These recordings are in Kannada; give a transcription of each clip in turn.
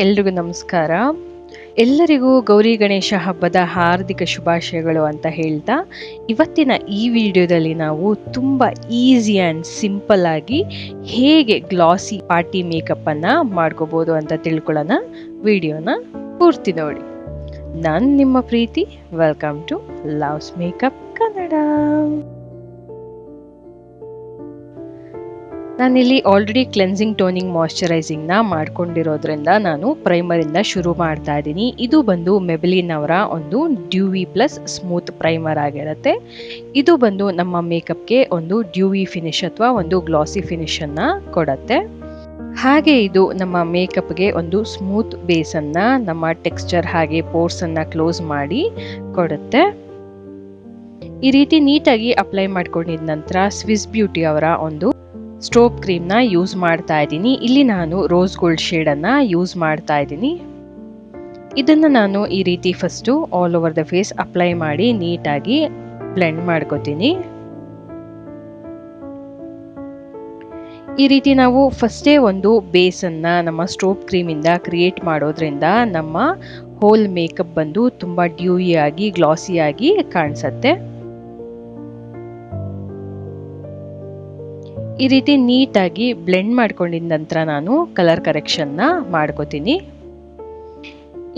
ಎಲ್ರಿಗೂ ನಮಸ್ಕಾರ. ಎಲ್ಲರಿಗೂ ಗೌರಿ ಗಣೇಶ ಹಬ್ಬದ ಹಾರ್ದಿಕ ಶುಭಾಶಯಗಳು ಅಂತ ಹೇಳ್ತಾ, ಇವತ್ತಿನ ಈ ವಿಡಿಯೋದಲ್ಲಿ ನಾವು ತುಂಬ ಈಸಿ ಆ್ಯಂಡ್ ಸಿಂಪಲ್ ಆಗಿ ಹೇಗೆ ಗ್ಲಾಸಿ ಪಾರ್ಟಿ ಮೇಕಪ್ಪನ್ನು ಮಾಡ್ಕೋಬೋದು ಅಂತ ತಿಳ್ಕೊಳ್ಳೋಣ. ವಿಡಿಯೋನ ಪೂರ್ತಿ ನೋಡಿ. ನಾನು ನಿಮ್ಮ Preethi. Welcome to loves makeup Kannada. ನಾನಿಲ್ಲಿ ಆಲ್ರೆಡಿ ಕ್ಲೆನ್ಸಿಂಗ್ ಟೋನಿಂಗ್ ಮಾಯಶ್ಚರೈಸಿಂಗ್ನ ಮಾಡ್ಕೊಂಡಿರೋದ್ರಿಂದ ನಾನು ಪ್ರೈಮರಿಂದ ಶುರು ಮಾಡ್ತಾ ಇದ್ದೀನಿ. ಇದು ಬಂದು ಮೆಬೆಲಿನ್ ಅವರ ಒಂದು ಡ್ಯೂವಿ ಪ್ಲಸ್ ಸ್ಮೂತ್ ಪ್ರೈಮರ್ ಆಗಿರುತ್ತೆ. ಇದು ಬಂದು ನಮ್ಮ ಮೇಕಪ್ಗೆ ಒಂದು ಡ್ಯೂವಿ ಫಿನಿಶ್ ಅಥವಾ ಒಂದು ಗ್ಲಾಸಿ ಫಿನಿಶನ್ನು ಕೊಡುತ್ತೆ. ಹಾಗೆ ಇದು ನಮ್ಮ ಮೇಕಪ್ಗೆ ಒಂದು ಸ್ಮೂತ್ ಬೇಸನ್ನು, ನಮ್ಮ ಟೆಕ್ಸ್ಚರ್ ಹಾಗೆ ಪೋರ್ಸನ್ನು ಕ್ಲೋಸ್ ಮಾಡಿ ಕೊಡುತ್ತೆ. ಈ ರೀತಿ ನೀಟಾಗಿ ಅಪ್ಲೈ ಮಾಡ್ಕೊಂಡಿದ ನಂತರ ಸ್ವಿಸ್ ಬ್ಯೂಟಿ ಅವರ ಒಂದು ಸ್ಟ್ರೋಬ್ ಕ್ರೀಮ್ನ ಯೂಸ್ ಮಾಡ್ತಾ ಇದ್ದೀನಿ. ಇಲ್ಲಿ ನಾನು ರೋಸ್ ಗೋಲ್ಡ್ ಶೇಡನ್ನು ಯೂಸ್ ಮಾಡ್ತಾ ಇದ್ದೀನಿ. ಇದನ್ನು ನಾನು ಈ ರೀತಿ first all over the face apply ಮಾಡಿ ನೀಟಾಗಿ ಬ್ಲೆಂಡ್ ಮಾಡ್ಕೋತೀನಿ. ಈ ರೀತಿ ನಾವು ಫಸ್ಟೇ ಒಂದು ಬೇಸನ್ನು ನಮ್ಮ ಸ್ಟ್ರೋಬ್ ಕ್ರೀಮಿಂದ ಕ್ರಿಯೇಟ್ ಮಾಡೋದ್ರಿಂದ ನಮ್ಮ ಹೋಲ್ ಮೇಕಪ್ ಬಂದು ತುಂಬ ಡ್ಯೂಯಿಯಾಗಿ ಗ್ಲಾಸಿಯಾಗಿ ಕಾಣಿಸುತ್ತೆ. ಈ ರೀತಿ ನೀಟಾಗಿ ಬ್ಲೆಂಡ್ ಮಾಡ್ಕೊಂಡಿದ ನಂತರ ನಾನು ಕಲರ್ ಕರೆಕ್ಷನ್ನ ಮಾಡ್ಕೋತೀನಿ.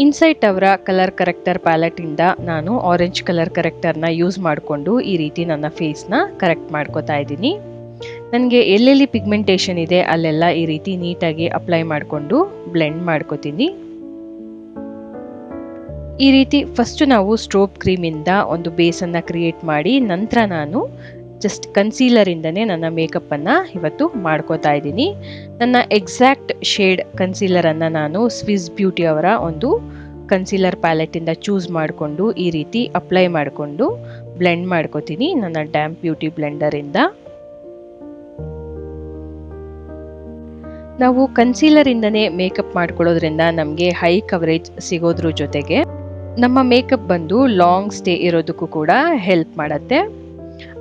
ಇನ್ಸೈಟ್ ಅವರ ಕಲರ್ ಕರೆಕ್ಟರ್ ಪ್ಯಾಲೆಟಿಂದ ನಾನು ಆರೆಂಜ್ ಕಲರ್ ಕರೆಕ್ಟರ್ನ ಯೂಸ್ ಮಾಡಿಕೊಂಡು ಈ ರೀತಿ ನನ್ನ ಫೇಸ್ನ ಕರೆಕ್ಟ್ ಮಾಡ್ಕೋತಾ ಇದ್ದೀನಿ. ನನಗೆ ಎಲ್ಲೆಲ್ಲಿ ಪಿಗ್ಮೆಂಟೇಷನ್ ಇದೆ ಅಲ್ಲೆಲ್ಲ ಈ ರೀತಿ ನೀಟಾಗಿ ಅಪ್ಲೈ ಮಾಡಿಕೊಂಡು ಬ್ಲೆಂಡ್ ಮಾಡ್ಕೋತೀನಿ. ಈ ರೀತಿ ಫಸ್ಟ್ ನಾವು ಸ್ಟ್ರೋಬ್ ಕ್ರೀಮಿಂದ ಒಂದು ಬೇಸನ್ನು ಕ್ರಿಯೇಟ್ ಮಾಡಿ ನಂತರ ನಾನು ಜಸ್ಟ್ ಕನ್ಸೀಲರಿಂದನೇ ನನ್ನ ಮೇಕಪ್ಪನ್ನು ಇವತ್ತು ಮಾಡ್ಕೋತಾ ಇದ್ದೀನಿ. ನನ್ನ ಎಕ್ಸಾಕ್ಟ್ ಶೇಡ್ ಕನ್ಸೀಲರನ್ನು ನಾನು ಸ್ವಿಸ್ ಬ್ಯೂಟಿ ಅವರ ಒಂದು ಕನ್ಸೀಲರ್ ಪ್ಯಾಲೆಟಿಂದ ಚೂಸ್ ಮಾಡಿಕೊಂಡು ಈ ರೀತಿ ಅಪ್ಲೈ ಮಾಡಿಕೊಂಡು ಬ್ಲೆಂಡ್ ಮಾಡ್ಕೋತೀನಿ ನನ್ನ ಡ್ಯಾಂಪ್ ಬ್ಯೂಟಿ ಬ್ಲೆಂಡರಿಂದ. ನಾವು ಕನ್ಸೀಲರಿಂದನೇ ಮೇಕಪ್ ಮಾಡ್ಕೊಳ್ಳೋದ್ರಿಂದ ನಮಗೆ ಹೈ ಕವರೇಜ್ ಸಿಗೋದ್ರ ಜೊತೆಗೆ ನಮ್ಮ ಮೇಕಪ್ ಬಂದು ಲಾಂಗ್ ಸ್ಟೇ ಇರೋದಕ್ಕೂ ಕೂಡ ಹೆಲ್ಪ್ ಮಾಡುತ್ತೆ.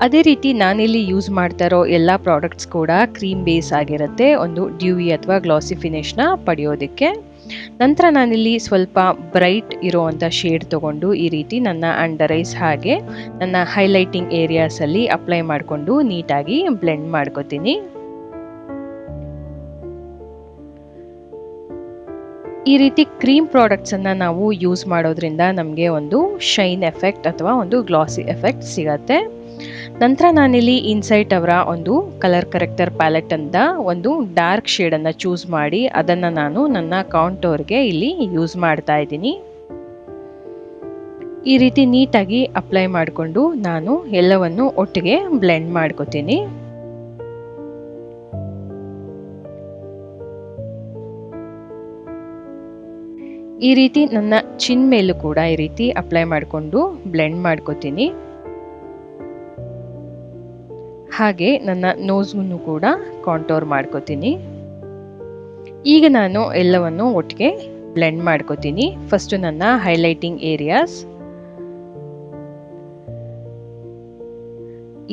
ಅದೇ ರೀತಿ ನಾನಿಲ್ಲಿ ಯೂಸ್ ಮಾಡ್ತಾ ಇರೋ ಎಲ್ಲ ಪ್ರಾಡಕ್ಟ್ಸ್ ಕೂಡ ಕ್ರೀಮ್ ಬೇಸ್ ಆಗಿರುತ್ತೆ, ಒಂದು ಡ್ಯೂವಿ ಅಥವಾ ಗ್ಲಾಸಿ ಫಿನಿಶ್ನ ಪಡೆಯೋದಕ್ಕೆ. ನಂತರ ನಾನಿಲ್ಲಿ ಸ್ವಲ್ಪ ಬ್ರೈಟ್ ಇರೋವಂಥ ಶೇಡ್ ತೊಗೊಂಡು ಈ ರೀತಿ ನನ್ನ ಅಂಡರ್ ಐಸ್ ಹಾಗೆ ನನ್ನ ಹೈಲೈಟಿಂಗ್ ಏರಿಯಾಸಲ್ಲಿ ಅಪ್ಲೈ ಮಾಡಿಕೊಂಡು ನೀಟಾಗಿ ಬ್ಲೆಂಡ್ ಮಾಡ್ಕೋತೀನಿ. ಈ ರೀತಿ ಕ್ರೀಮ್ ಪ್ರಾಡಕ್ಟ್ಸನ್ನು ನಾವು ಯೂಸ್ ಮಾಡೋದ್ರಿಂದ ನಮಗೆ ಒಂದು ಶೈನ್ ಎಫೆಕ್ಟ್ ಅಥವಾ ಒಂದು ಗ್ಲಾಸಿ ಎಫೆಕ್ಟ್ ಸಿಗತ್ತೆ. ನಂತರ ನಾನಿಲ್ಲಿ ಇನ್ಸೈಟ್ ಅವರ ಒಂದು ಕಲರ್ ಕರೆಕ್ಟರ್ ಪ್ಯಾಲೆಟ್ ಅಂತ ಒಂದು ಡಾರ್ಕ್ ಶೇಡನ್ನು ಚೂಸ್ ಮಾಡಿ ಅದನ್ನು ನಾನು ನನ್ನ ಕಾಂಟೋರ್ಗೆ ಇಲ್ಲಿ ಯೂಸ್ ಮಾಡ್ತಾ ಇದ್ದೀನಿ. ಈ ರೀತಿ ನೀಟಾಗಿ ಅಪ್ಲೈ ಮಾಡಿಕೊಂಡು ನಾನು ಎಲ್ಲವನ್ನು ಒಟ್ಟಿಗೆ ಬ್ಲೆಂಡ್ ಮಾಡ್ಕೋತೀನಿ. ಈ ರೀತಿ ನನ್ನ ಚಿನ್ ಮೇಲೂ ಕೂಡ ಈ ರೀತಿ ಅಪ್ಲೈ ಮಾಡಿಕೊಂಡು ಬ್ಲೆಂಡ್ ಮಾಡ್ಕೋತೀನಿ. ಹಾಗೆ ನನ್ನ ನೋಸ್ಗೂ ಕೂಡ ಕಾಂಟೋರ್ ಮಾಡ್ಕೋತೀನಿ. ಈಗ ನಾನು ಎಲ್ಲವನ್ನು ಒಟ್ಟಿಗೆ ಬ್ಲೆಂಡ್ ಮಾಡ್ಕೋತೀನಿ. ಫಸ್ಟ್ ನನ್ನ ಹೈಲೈಟಿಂಗ್ ಏರಿಯಾಸ್,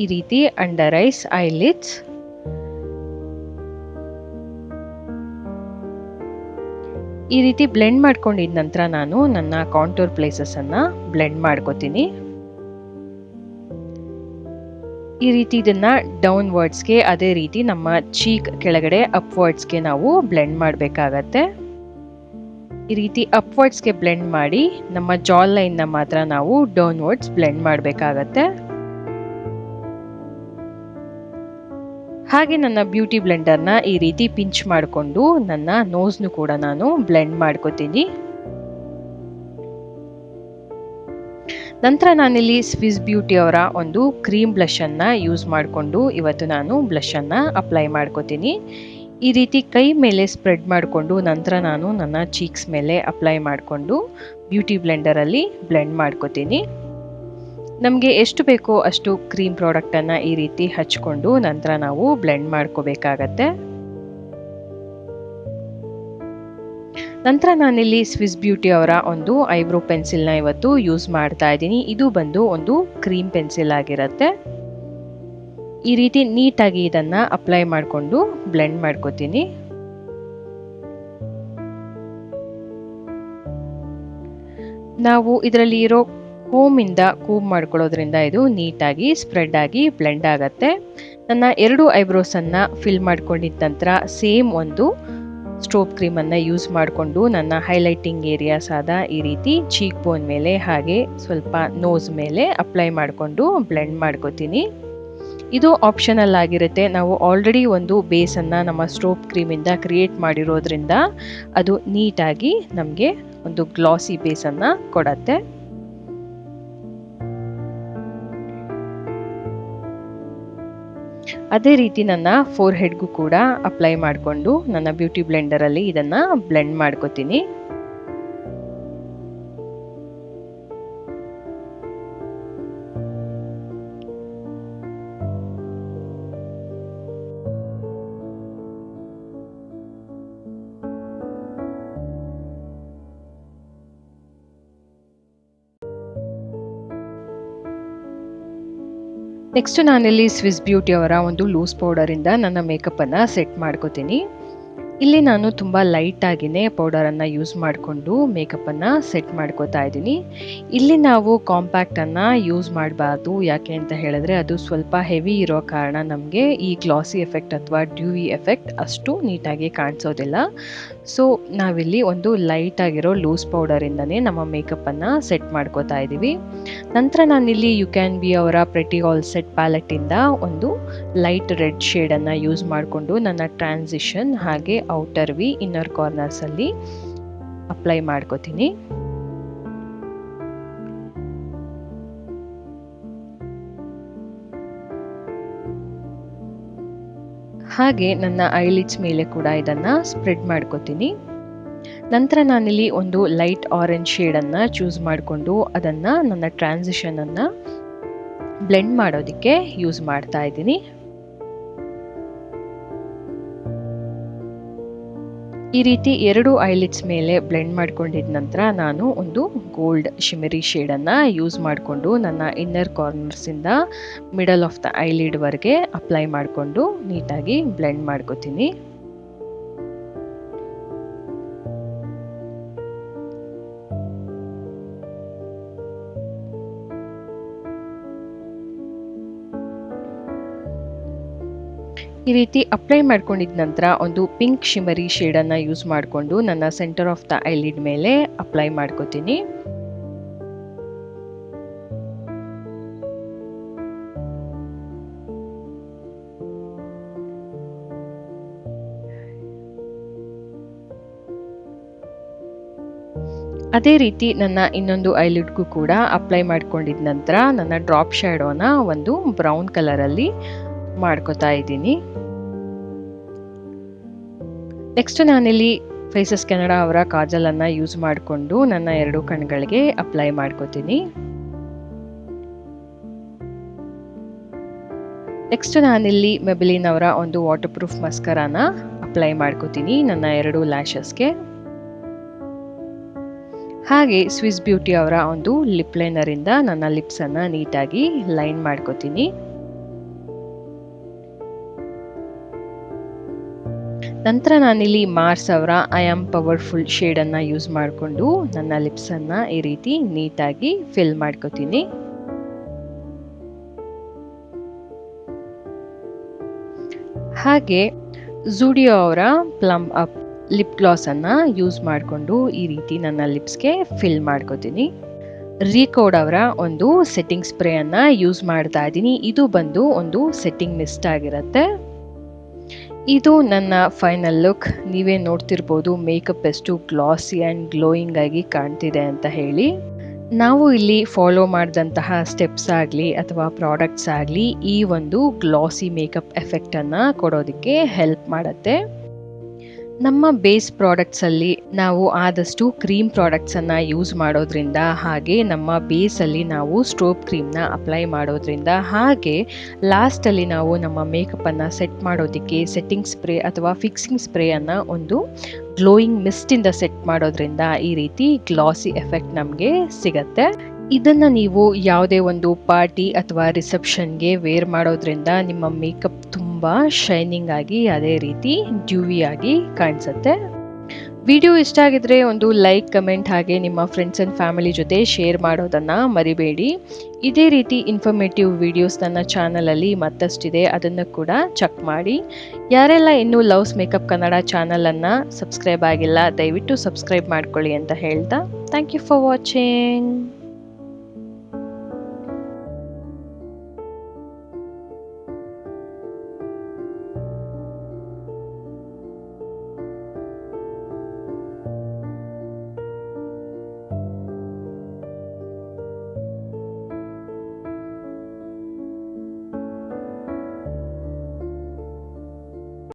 ಈ ರೀತಿ ಅಂಡರ್ ಐಸ್, ಐಲಿಡ್ಸ್, ಈ ರೀತಿ ಬ್ಲೆಂಡ್ ಮಾಡ್ಕೊಂಡಿದ ನಂತರ ನಾನು ನನ್ನ ಕಾಂಟೋರ್ ಪ್ಲೇಸಸ್ಸನ್ನು ಬ್ಲೆಂಡ್ ಮಾಡ್ಕೋತೀನಿ. ಈ ರೀತಿ ಇದನ್ನು ಡೌನ್ವರ್ಡ್ಸ್ಗೆ, ಅದೇ ರೀತಿ ನಮ್ಮ ಚೀಕ್ ಕೆಳಗಡೆ ಅಪ್ವರ್ಡ್ಸ್ಗೆ ನಾವು ಬ್ಲೆಂಡ್ ಮಾಡಬೇಕಾಗತ್ತೆ. ಈ ರೀತಿ ಅಪ್ವರ್ಡ್ಸ್ಗೆ ಬ್ಲೆಂಡ್ ಮಾಡಿ ನಮ್ಮ ಜಾ ಲೈನ್ನ ಮಾತ್ರ ನಾವು ಡೌನ್ವರ್ಡ್ಸ್ ಬ್ಲೆಂಡ್ ಮಾಡಬೇಕಾಗತ್ತೆ. ಹಾಗೆ ನನ್ನ ಬ್ಯೂಟಿ ಬ್ಲೆಂಡರ್ನ ಈ ರೀತಿ ಪಿಂಚ್ ಮಾಡಿಕೊಂಡು ನನ್ನ ನೋಸ್ನು ಕೂಡ ನಾನು ಬ್ಲೆಂಡ್ ಮಾಡ್ಕೋತೀನಿ. ನಂತರ ನಾನಿಲ್ಲಿ ಸ್ವಿಸ್ ಬ್ಯೂಟಿ ಅವರ ಒಂದು ಕ್ರೀಮ್ ಬ್ಲಷನ್ನು ಯೂಸ್ ಮಾಡಿಕೊಂಡು ಇವತ್ತು ನಾನು ಬ್ಲಷನ್ನು ಅಪ್ಲೈ ಮಾಡ್ಕೋತೀನಿ. ಈ ರೀತಿ ಕೈ ಮೇಲೆ ಸ್ಪ್ರೆಡ್ ಮಾಡಿಕೊಂಡು ನಂತರ ನಾನು ನನ್ನ ಚೀಕ್ಸ್ ಮೇಲೆ ಅಪ್ಲೈ ಮಾಡಿಕೊಂಡು ಬ್ಯೂಟಿ ಬ್ಲೆಂಡರಲ್ಲಿ ಬ್ಲೆಂಡ್ ಮಾಡ್ಕೋತೀನಿ. ನಮಗೆ ಎಷ್ಟು ಬೇಕೋ ಅಷ್ಟು ಕ್ರೀಮ್ ಪ್ರಾಡಕ್ಟನ್ನು ಈ ರೀತಿ ಹಚ್ಕೊಂಡು ನಂತರ ನಾವು ಬ್ಲೆಂಡ್ ಮಾಡ್ಕೋಬೇಕಾಗತ್ತೆ. ನಂತರ ನಾನಿಲ್ಲಿ ಸ್ವಿಸ್ ಬ್ಯೂಟಿ ಅವರ ಒಂದು ಐಬ್ರೋ ಪೆನ್ಸಿಲ್ನ ಇವತ್ತು ಯೂಸ್ ಮಾಡ್ತಾ ಇದ್ದೀನಿ. ಇದು ಬಂದು ಒಂದು ಕ್ರೀಮ್ ಪೆನ್ಸಿಲ್ ಆಗಿರುತ್ತೆ. ಈ ರೀತಿ ನೀಟಾಗಿ ಇದನ್ನು ಅಪ್ಲೈ ಮಾಡಿಕೊಂಡು ಬ್ಲೆಂಡ್ ಮಾಡ್ಕೋತೀನಿ. ನಾವು ಇದರಲ್ಲಿ ಇರೋ ಕೋಮಿಂದ ಕೂಮ್ ಮಾಡ್ಕೊಳ್ಳೋದ್ರಿಂದ ಇದು ನೀಟಾಗಿ ಸ್ಪ್ರೆಡ್ ಆಗಿ ಬ್ಲೆಂಡ್ ಆಗತ್ತೆ. ನನ್ನ 2 ಐಬ್ರೋಸನ್ನು ಫಿಲ್ ಮಾಡ್ಕೊಂಡಿದ್ದ ನಂತರ ಸೇಮ್ ಒಂದು ಸ್ಟ್ರೋಬ್ ಕ್ರೀಮನ್ನು ಯೂಸ್ ಮಾಡಿಕೊಂಡು ನನ್ನ ಹೈಲೈಟಿಂಗ್ ಏರಿಯಾಸ್ ಆದ ಈ ರೀತಿ ಚೀಕ್ ಬೋನ್ ಮೇಲೆ ಹಾಗೆ ಸ್ವಲ್ಪ ನೋಸ್ ಮೇಲೆ ಅಪ್ಲೈ ಮಾಡಿಕೊಂಡು ಬ್ಲೆಂಡ್ ಮಾಡ್ಕೋತೀನಿ. ಇದು ಆಪ್ಷನಲ್ ಆಗಿರುತ್ತೆ. ನಾವು ಆಲ್ರೆಡಿ ಒಂದು ಬೇಸನ್ನು ನಮ್ಮ ಸ್ಟ್ರೋಬ್ ಕ್ರೀಮಿಂದ ಕ್ರಿಯೇಟ್ ಮಾಡಿರೋದ್ರಿಂದ ಅದು ನೀಟಾಗಿ ನಮಗೆ ಒಂದು ಗ್ಲಾಸಿ ಬೇಸನ್ನು ಕೊಡತ್ತೆ. ಅದೇ ರೀತಿ ನನ್ನ ಫೋರ್ ಹೆಡ್ಗೂ ಕೂಡ ಅಪ್ಲೈ ಮಾಡಿಕೊಂಡು ನನ್ನ ಬ್ಯೂಟಿ ಬ್ಲೆಂಡರಲ್ಲಿ ಇದನ್ನು ಬ್ಲೆಂಡ್ ಮಾಡ್ಕೋತೀನಿ. ನೆಕ್ಸ್ಟ್ ನಾನಿಲ್ಲಿ ಸ್ವಿಸ್ ಬ್ಯೂಟಿ ಅವರ ಒಂದು ಲೂಸ್ ಪೌಡರಿಂದ ನನ್ನ ಮೇಕಪ್ಪನ್ನು ಸೆಟ್ ಮಾಡ್ಕೋತೀನಿ. ಇಲ್ಲಿ ನಾನು ತುಂಬ ಲೈಟಾಗಿಯೇ ಪೌಡರನ್ನು ಯೂಸ್ ಮಾಡಿಕೊಂಡು ಮೇಕಪ್ಪನ್ನು ಸೆಟ್ ಮಾಡ್ಕೋತಾ ಇದ್ದೀನಿ. ಇಲ್ಲಿ ನಾವು ಕಾಂಪ್ಯಾಕ್ಟನ್ನು ಯೂಸ್ ಮಾಡಬಾರ್ದು. ಯಾಕೆ ಅಂತ ಹೇಳಿದ್ರೆ ಅದು ಸ್ವಲ್ಪ ಹೆವಿ ಇರೋ ಕಾರಣ ನಮಗೆ ಈ ಗ್ಲಾಸಿ ಎಫೆಕ್ಟ್ ಅಥವಾ ಡ್ಯೂವಿ ಎಫೆಕ್ಟ್ ಅಷ್ಟು ನೀಟಾಗಿ ಕಾಣಿಸೋದಿಲ್ಲ. ಸೊ ನಾವಿಲ್ಲಿ ಒಂದು ಲೈಟಾಗಿರೋ ಲೂಸ್ ಪೌಡರಿಂದನೇ ನಮ್ಮ ಮೇಕಪ್ಪನ್ನು ಸೆಟ್ ಮಾಡ್ಕೋತಾ ಇದ್ದೀವಿ. ನಂತರ ನಾನಿಲ್ಲಿ ಯು ಕ್ಯಾನ್ ಬಿ ಅವರ ಪ್ರೆಟಿ ಆಲ್ ಸೆಟ್ ಪ್ಯಾಲೆಟ್ಟಿಂದ ಒಂದು ಲೈಟ್ ರೆಡ್ ಶೇಡನ್ನು ಯೂಸ್ ಮಾಡಿಕೊಂಡು ನನ್ನ ಟ್ರಾನ್ಸಿಷನ್ ಹಾಗೆ ಔಟರ್ ವಿ ಇನ್ನರ್ ಕಾರ್ನರ್ಸಲ್ಲಿ ಅಪ್ಲೈ ಮಾಡ್ಕೋತೀನಿ. ಹಾಗೆ ನನ್ನ ಐಲಿಡ್ಸ್ ಮೇಲೆ ಕೂಡ ಇದನ್ನು ಸ್ಪ್ರೆಡ್ ಮಾಡ್ಕೋತೀನಿ. ನಂತರ ನಾನಿಲ್ಲಿ ಒಂದು ಲೈಟ್ ಆರೆಂಜ್ ಶೇಡನ್ನು ಚೂಸ್ ಮಾಡಿಕೊಂಡು ಅದನ್ನು ನನ್ನ ಟ್ರಾನ್ಸಿಷನನ್ನು ಬ್ಲೆಂಡ್ ಮಾಡೋದಕ್ಕೆ ಯೂಸ್ ಮಾಡ್ತಾ ಇದ್ದೀನಿ. ಈ ರೀತಿ 2 ಐಲಿಡ್ಸ್ ಮೇಲೆ ಬ್ಲೆಂಡ್ ಮಾಡ್ಕೊಂಡಿದ್ದ ನಂತರ ನಾನು ಒಂದು ಗೋಲ್ಡ್ ಶಿಮರಿ ಶೇಡನ್ನು ಯೂಸ್ ಮಾಡಿಕೊಂಡು ನನ್ನ ಇನ್ನರ್ ಕಾರ್ನರ್ಸಿಂದ ಮಿಡಲ್ ಆಫ್ ದ ಐಲಿಡ್ವರೆಗೆ ಅಪ್ಲೈ ಮಾಡಿಕೊಂಡು ನೀಟಾಗಿ ಬ್ಲೆಂಡ್ ಮಾಡ್ಕೋತೀನಿ. ಈ ರೀತಿ ಅಪ್ಲೈ ಮಾಡ್ಕೊಂಡಿದ್ದ ನಂತರ ಒಂದು ಪಿಂಕ್ ಶಿಮರಿ ಶೇಡನ್ನು ಯೂಸ್ ಮಾಡಿಕೊಂಡು ನನ್ನ ಸೆಂಟರ್ ಆಫ್ ದ ಐಲಿಡ್ ಮೇಲೆ ಅಪ್ಲೈ ಮಾಡ್ಕೋತೀನಿ. ಅದೇ ರೀತಿ ನನ್ನ ಇನ್ನೊಂದು ಐಲಿಡ್ಗೂ ಕೂಡ ಅಪ್ಲೈ ಮಾಡ್ಕೊಂಡಿದ್ದ ನಂತರ ನನ್ನ ಡ್ರಾಪ್ ಶ್ಯಾಡೋನ ಒಂದು ಬ್ರೌನ್ ಕಲರಲ್ಲಿ ಮಾಡ್ಕೋತಾ ಇದ್ದೀನಿ. ನೆಕ್ಸ್ಟ್ ನಾನಿಲ್ಲಿ ಫೇಸಸ್ ಕೆನಡಾ ಅವರ ಕಾಜಲನ್ನು ಯೂಸ್ ಮಾಡಿಕೊಂಡು ನನ್ನ 2 ಕಣ್ಗಳಿಗೆ ಅಪ್ಲೈ ಮಾಡ್ಕೋತೀನಿ. ನೆಕ್ಸ್ಟ್ ನಾನಿಲ್ಲಿ ಮೆಬಿಲಿನ್ ಅವರ ಒಂದು ವಾಟರ್ ಪ್ರೂಫ್ ಮಸ್ಕರಾನ ಅಪ್ಲೈ ಮಾಡ್ಕೋತೀನಿ ನನ್ನ 2 ಲ್ಯಾಶಸ್ಗೆ. ಹಾಗೆ ಸ್ವಿಸ್ ಬ್ಯೂಟಿ ಅವರ ಒಂದು ಲಿಪ್ ಲೈನರಿಂದ ನನ್ನ ಲಿಪ್ಸನ್ನು ನೀಟಾಗಿ ಲೈನ್ ಮಾಡ್ಕೋತೀನಿ. ನಂತರ ನಾನಿಲ್ಲಿ ಮಾರ್ಸ್ ಅವರ ಐ ಆಮ್ ಪವರ್ಫುಲ್ ಶೇಡನ್ನು ಯೂಸ್ ಮಾಡಿಕೊಂಡು ನನ್ನ ಲಿಪ್ಸನ್ನು ಈ ರೀತಿ ನೀಟಾಗಿ ಫಿಲ್ ಮಾಡ್ಕೋತೀನಿ. ಹಾಗೆ ಝೂಡಿಯೋ ಅವರ ಪ್ಲಮ್ ಅಪ್ ಲಿಪ್ ಗ್ಲಾಸನ್ನು ಯೂಸ್ ಮಾಡಿಕೊಂಡು ಈ ರೀತಿ ನನ್ನ ಲಿಪ್ಸ್ಗೆ ಫಿಲ್ ಮಾಡ್ಕೋತೀನಿ. ರೀಕೋಡ್ ಅವರ ಒಂದು ಸೆಟ್ಟಿಂಗ್ ಸ್ಪ್ರೇಯನ್ನು ಯೂಸ್ ಮಾಡ್ತಾ ಇದ್ದೀನಿ. ಇದು ಬಂದು ಒಂದು ಸೆಟ್ಟಿಂಗ್ ಮಿಸ್ಟ್ ಆಗಿರುತ್ತೆ. ಇದು ನನ್ನ ಫೈನಲ್ ಲುಕ್. ನೀವೇ ನೋಡ್ತಿರ್ಬೋದು ಮೇಕಪ್ ಎಷ್ಟು ಗ್ಲಾಸಿ ಆ್ಯಂಡ್ ಗ್ಲೋಯಿಂಗ್ ಆಗಿ ಕಾಣ್ತಿದೆ ಅಂತ ಹೇಳಿ. ನಾವು ಇಲ್ಲಿ ಫಾಲೋ ಮಾಡಿದಂತಹ ಸ್ಟೆಪ್ಸ್ ಆಗಲಿ ಅಥವಾ ಪ್ರಾಡಕ್ಟ್ಸ್ ಆಗಲಿ ಈ ಒಂದು ಗ್ಲಾಸಿ ಮೇಕಪ್ ಎಫೆಕ್ಟನ್ನು ಕೊಡೋದಕ್ಕೆ ಹೆಲ್ಪ್ ಮಾಡುತ್ತೆ. ನಮ್ಮ ಬೇಸ್ ಪ್ರಾಡಕ್ಟ್ಸಲ್ಲಿ ನಾವು ಆದಷ್ಟು ಕ್ರೀಮ್ ಪ್ರಾಡಕ್ಟ್ಸನ್ನು ಯೂಸ್ ಮಾಡೋದ್ರಿಂದ, ಹಾಗೆ ನಮ್ಮ ಬೇಸಲ್ಲಿ ನಾವು ಸ್ಟ್ರೋಬ್ ಕ್ರೀಮ್ನ ಅಪ್ಲೈ ಮಾಡೋದ್ರಿಂದ, ಹಾಗೆ ಲಾಸ್ಟಲ್ಲಿ ನಾವು ನಮ್ಮ ಮೇಕಪ್ಪನ್ನು ಸೆಟ್ ಮಾಡೋದಕ್ಕೆ ಸೆಟ್ಟಿಂಗ್ ಸ್ಪ್ರೇ ಅಥವಾ ಫಿಕ್ಸಿಂಗ್ ಸ್ಪ್ರೇಯನ್ನು ಒಂದು ಗ್ಲೋಯಿಂಗ್ ಮಿಸ್ಟಿಂದ ಸೆಟ್ ಮಾಡೋದ್ರಿಂದ ಈ ರೀತಿ ಗ್ಲಾಸಿ ಎಫೆಕ್ಟ್ ನಮಗೆ ಸಿಗತ್ತೆ. ಇದನ್ನು ನೀವು ಯಾವುದೇ ಒಂದು ಪಾರ್ಟಿ ಅಥವಾ ರಿಸೆಪ್ಷನ್ಗೆ ವೇರ್ ಮಾಡೋದ್ರಿಂದ ನಿಮ್ಮ ಮೇಕಪ್ ತುಂಬ ಶೈನಿಂಗ್ ಆಗಿ ಅದೇ ರೀತಿ ಡ್ಯೂವಿ ಆಗಿ ಕಾಣಿಸುತ್ತೆ. ವಿಡಿಯೋ ಇಷ್ಟ ಆಗಿದ್ರೆ ಒಂದು ಲೈಕ್, ಕಮೆಂಟ್ ಹಾಗೆ ನಿಮ್ಮ ಫ್ರೆಂಡ್ಸ್ ಆ್ಯಂಡ್ ಫ್ಯಾಮಿಲಿ ಜೊತೆ ಶೇರ್ ಮಾಡೋದನ್ನು ಮರಿಬೇಡಿ. ಇದೇ ರೀತಿ ಇನ್ಫಾರ್ಮೇಟಿವ್ ವಿಡಿಯೋಸ್ ನನ್ನ ಚಾನಲಲ್ಲಿ ಮತ್ತಷ್ಟಿದೆ, ಅದನ್ನು ಕೂಡ ಚೆಕ್ ಮಾಡಿ. ಯಾರೆಲ್ಲ ಇನ್ನೂ ಲವ್ಸ್ ಮೇಕಪ್ ಕನ್ನಡ ಚಾನಲನ್ನು ಸಬ್ಸ್ಕ್ರೈಬ್ ಆಗಿಲ್ಲ, ದಯವಿಟ್ಟು ಸಬ್ಸ್ಕ್ರೈಬ್ ಮಾಡ್ಕೊಳ್ಳಿ ಅಂತ ಹೇಳ್ತಾ ಥ್ಯಾಂಕ್ ಯು ಫಾರ್ ವಾಚಿಂಗ್.